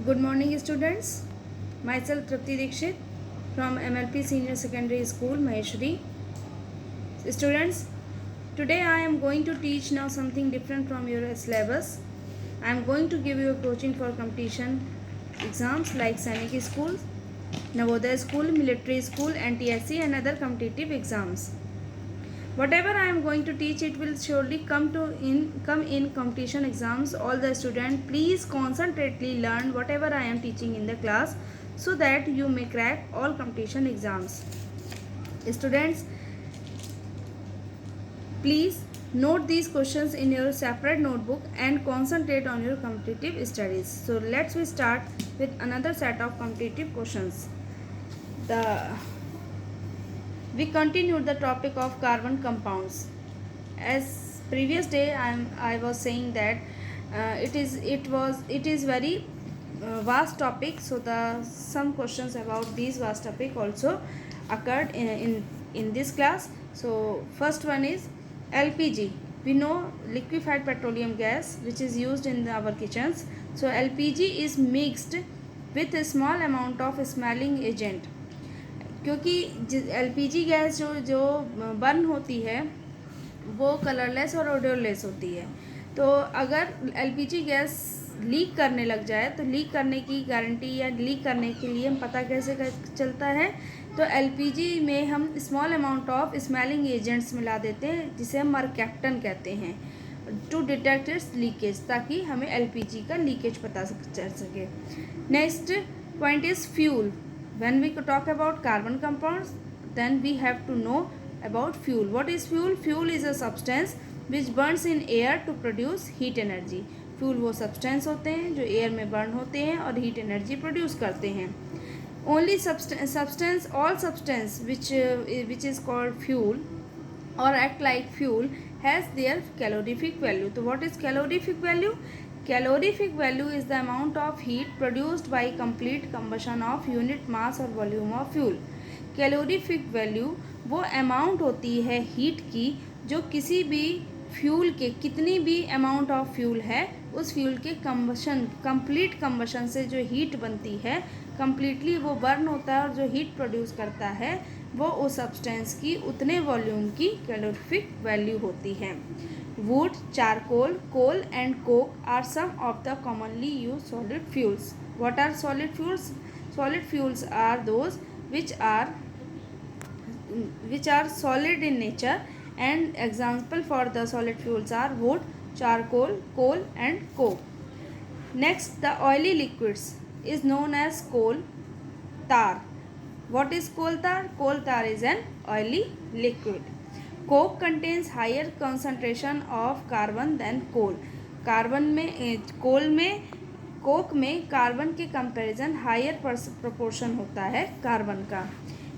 Good morning, students. Myself Tripti Dikshit from MLP Senior Secondary School, Maheshwari. Students, today I am going to teach now something different from your syllabus. I am going to give you a coaching for competition exams like Sainik School, Navodaya School, Military School, NTSC and other competitive exams. Whatever I am going to teach, it will surely come in competition exams. All the students, please concentrately learn whatever I am teaching in the class, so that you may crack all competition exams. Students, please note these questions in your separate notebook and concentrate on your competitive studies. So let's we start with another set of competitive questions. We continued the topic of carbon compounds. As previous day I was saying that it is very vast topic, so the some questions about these vast topic also occurred in this class. So first one is LPG. We know liquefied petroleum gas, which is used in our kitchens. So LPG is mixed with a small amount of smelling agent. क्योंकि LPG gas जो burn होती है वो colourless और odourless होती है। तो अगर LPG गैस लीक करने लग जाए तो लीक करने की गारंटी या लीक करने के लिए हम पता कैसे चलता है, तो LPG में हम small amount of smelling agents मिला देते हैं, जिसे हम मरकैप्टन कहते हैं, टू डिटेक्ट इट्स लीकेज, ताकि हमें LPG का लीकेज पता चल सके। Next point is fuel. When we talk about carbon compounds, then we have to know about fuel. What is fuel? Fuel is a substance which burns in air to produce heat energy. Fuel वो substance होते हैं जो air में burn होते हैं और heat energy produce करते हैं. Only all substance which is called fuel or act like fuel has their calorific value. So what is calorific value? Calorific value is the amount of heat produced by complete combustion of unit mass or volume of fuel. Calorific value वो amount होती है heat की जो किसी भी fuel के, कितनी भी अमाउंट ऑफ फ्यूल है उस फ्यूल के कंप्लीट कम्बशन से जो हीट बनती है, कंप्लीटली वो बर्न होता है और जो हीट प्रोड्यूस करता है वो उस सब्सटेंस की उतने वॉल्यूम की कैलोरीफिक वैल्यू होती है. Wood, charcoal, coal and coke are some of the commonly used solid fuels. What are solid fuels? Solid fuels are those which are solid in nature, and example for the solid fuels are wood, charcoal, coal and coke. Next, the oily liquids is known as coal tar. What is coal tar? Coal tar is an oily liquid. Coke contains higher concentration of carbon than coal. Coke में carbon के comparison higher proportion होता है carbon का.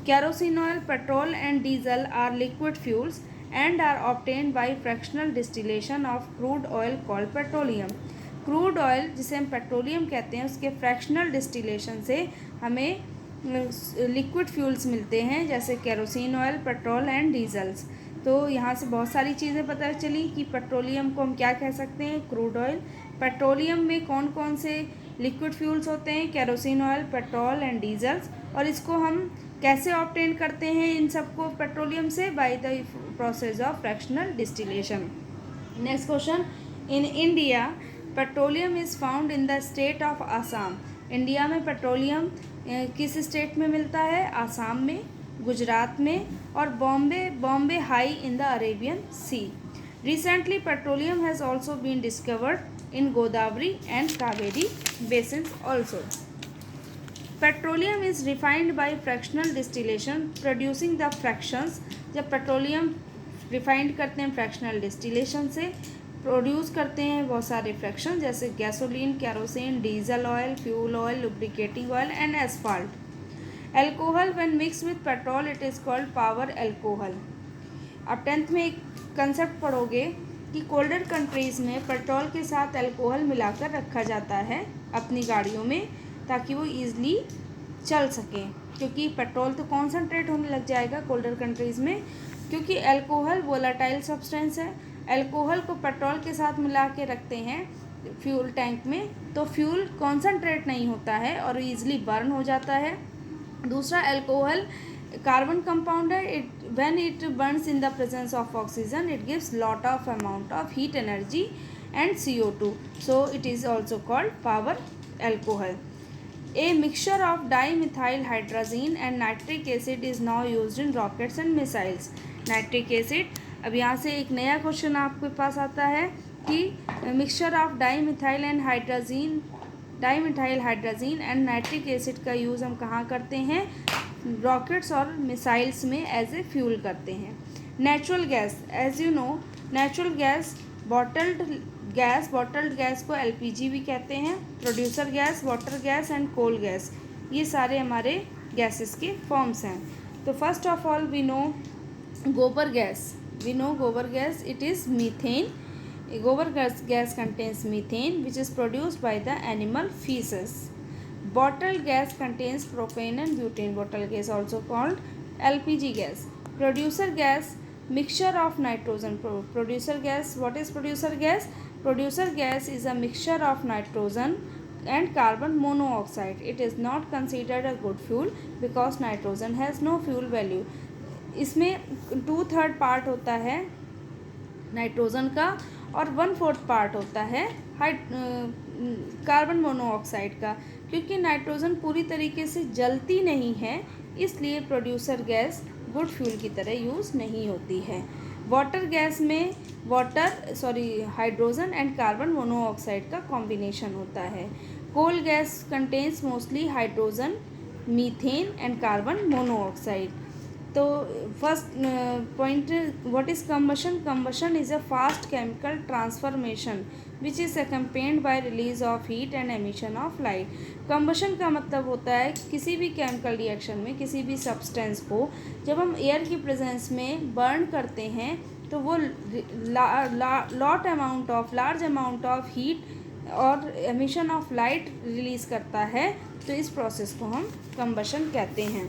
Kerosene oil, petrol and diesel are liquid fuels and are obtained by fractional distillation of crude oil called petroleum. Crude oil जिसे हम petroleum कहते हैं, उसके फ्रैक्शनल डिस्टिलेशन से हमें लिक्विड फ्यूल्स मिलते हैं, जैसे kerosene oil, petrol and diesels. तो यहाँ से बहुत सारी चीज़ें पता चली कि पेट्रोलियम को हम क्या कह सकते हैं, क्रूड ऑयल. पेट्रोलियम में कौन कौन से लिक्विड फ्यूल्स होते हैं, kerosene oil, petrol and diesels, और इसको हम कैसे ऑब्टेन करते हैं इन सबको पेट्रोलियम से, by the process of fractional distillation. Next question. In India petroleum is found in the state of Assam. India में पेट्रोलियम किस स्टेट में मिलता है? आसाम में, गुजरात में और Bombay High in the Arabian sea. Recently petroleum has also been discovered in Godavari and Kaveri basins also. Petroleum is refined by fractional distillation producing the fractions. जब petroleum refined करते हैं फ्रैक्शनल डिस्टिलेशन से, प्रोड्यूस करते हैं बहुत सारे फ्रैक्शन, जैसे gasoline, kerosene, diesel oil, fuel oil, lubricating oil and asphalt. Alcohol when mix with petrol it is called power alcohol. अब 10th में एक कंसेप्ट पढ़ोगे कि कोल्डर कंट्रीज़ में पेट्रोल के साथ एल्कोहल मिलाकर रखा जाता है अपनी गाड़ियों में, ताकि वो ईज़िली चल सकें, क्योंकि पेट्रोल तो कॉन्सनट्रेट होने लग जाएगा कोल्डर कंट्रीज़ में, क्योंकि एल्कोहल वोलाटाइल सब्सटेंस है. एल्कोहल को पेट्रोल के साथ मिला के रखते हैं फ्यूल टैंक में, तो फ्यूल कॉन्सनट्रेट नहीं होता है और ईजिली बर्न हो जाता है। दूसरा अल्कोहल कार्बन कंपाउंड है, it when it Burns in the presence of oxygen it gives lot of amount of heat energy and CO2, so it is also called power alcohol. A mixture of dimethyl hydrazine and nitric acid is now used in rockets and missiles. Nitric acid, अब यहाँ से एक नया question आपके पास आता है कि mixture of dimethyl hydrazine and nitric acid का यूज़ हम कहाँ करते हैं? रॉकेट्स और मिसाइल्स में एज ए फ्यूल करते हैं। Natural gas, as you know natural gas bottled gas को एलपीजी भी कहते हैं। Producer gas, water gas and coal gas, ये सारे हमारे गैसेस के फॉर्म्स हैं। तो first of all we know gobar gas, it is methane. Gobar gas contains methane which is produced by the animal feces. Bottled gas contains propane and butane. Bottled gas also called LPG gas. Producer gas, mixture of nitrogen. Producer gas, what is producer gas? Producer gas is a mixture of nitrogen and carbon monoxide. It is not considered a good fuel because nitrogen has no fuel value. इसमें 2/3 part होता है nitrogen का और 1/4 part होता है carbon monoxide का। क्योंकि nitrogen पूरी तरीके से जलती नहीं है, इसलिए प्रोड्यूसर गैस गुड फ्यूल की तरह यूज़ नहीं होती है। वाटर गैस में हाइड्रोजन एंड कार्बन मोनोऑक्साइड का कॉम्बिनेशन होता है। Coal gas contains mostly hydrogen, methane and carbon monoxide. तो first point, what is combustion? Combustion is a fast chemical transformation which is accompanied by release of heat and emission of light. Combustion का मतलब होता है किसी भी chemical reaction में किसी भी सब्सटेंस को जब हम एयर की प्रेजेंस में बर्न करते हैं तो वो लार्ज अमाउंट ऑफ हीट और एमिशन ऑफ लाइट रिलीज़ करता है, तो इस प्रोसेस को हम कंबशन कहते हैं।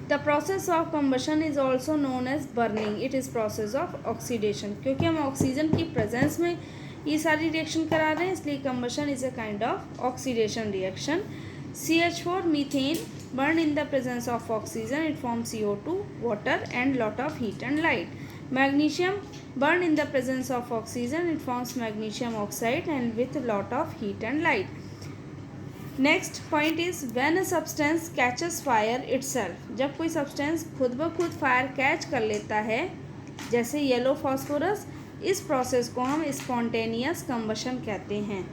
The process of combustion is also known as burning. It is process of oxidation. क्योंकि हम ऑक्सीजन की प्रेजेंस में ये सारी रिएक्शन करा रहे हैं, इसलिए combustion is a kind of oxidation reaction. CH4 methane burn in the presence of oxygen, it form CO2, water and lot of heat and light. Magnesium burn in the presence of oxygen, it forms magnesium oxide and with lot of heat and light. Next point is when a substance catches fire itself. जब कोई substance खुद ब खुद fire catch कर लेता है, जैसे yellow phosphorus, इस प्रोसेस को हम स्पॉन्टेनियस कंबशन कहते हैं।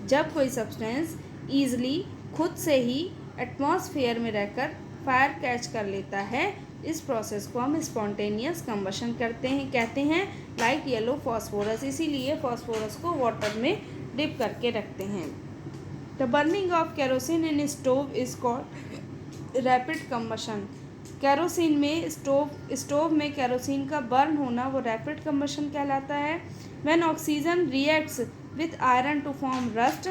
जब कोई सब्सटेंस ईजिली खुद से ही एटमॉस्फेयर में रहकर फायर कैच कर लेता है, इस प्रोसेस को हम स्पॉन्टेनियस कंबशन कहते हैं, लाइक येलो फॉस्फोरस। इसीलिए फॉस्फोरस को वाटर में डिप करके रखते हैं। The burning of kerosene in stove is called rapid combustion. Kerosene में स्टोव में केरोसिन का बर्न होना वो रैपिड कंबशन कहलाता है। When oxygen reacts with iron to form rust,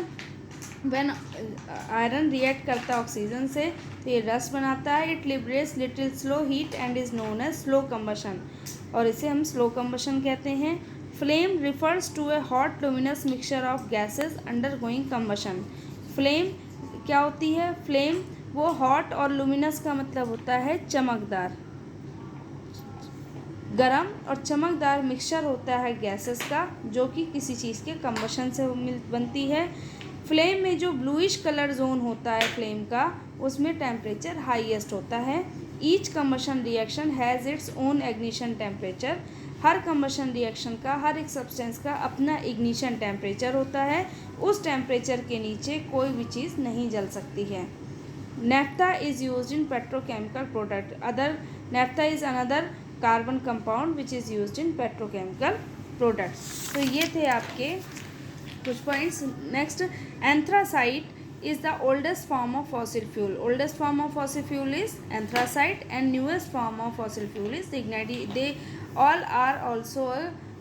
when iron react करता है ऑक्सीजन से तो ये रस्ट बनाता है। It liberates little slow heat and is known as slow combustion, और इसे हम स्लो कंबशन कहते हैं। Flame refers to a hot luminous mixture of gases undergoing combustion. Flame क्या होती है? फ्लेम वो हॉट और लुमिनस का मतलब होता है चमकदार, गरम और चमकदार मिक्सचर होता है गैसेस का, जो कि किसी चीज़ के कंबशन से बनती है। फ्लेम में जो ब्लूइश कलर जोन होता है फ्लेम का, उसमें टेम्परेचर हाईएस्ट होता है। Each combustion reaction has its own ignition temperature. Her combustion reaction का, हर एक सब्सटेंस का अपना इग्निशन टेम्परेचर होता है। उस टेम्परेचर के नीचे कोई भी चीज़ नहीं जल सकती है। Naphtha is used in petrochemical product. Naphtha is another carbon compound which is used in petrochemical products. तो ये थे आपके कुछ points. Next, anthracite is the oldest form of fossil fuel. Oldest form of fossil fuel is anthracite and newest form of fossil fuel is lignite. They all are also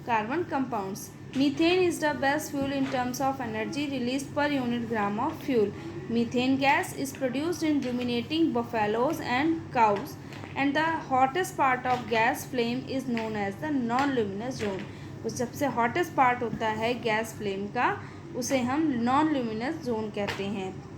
carbon compounds. Methane is the best fuel in terms of energy released per unit gram of fuel. Methane gas is produced in ruminating buffaloes and cows, and the hottest part of gas flame is known as the non-luminous zone. उस सबसे hottest part होता है gas flame का, उसे हम non luminous zone कहते हैं।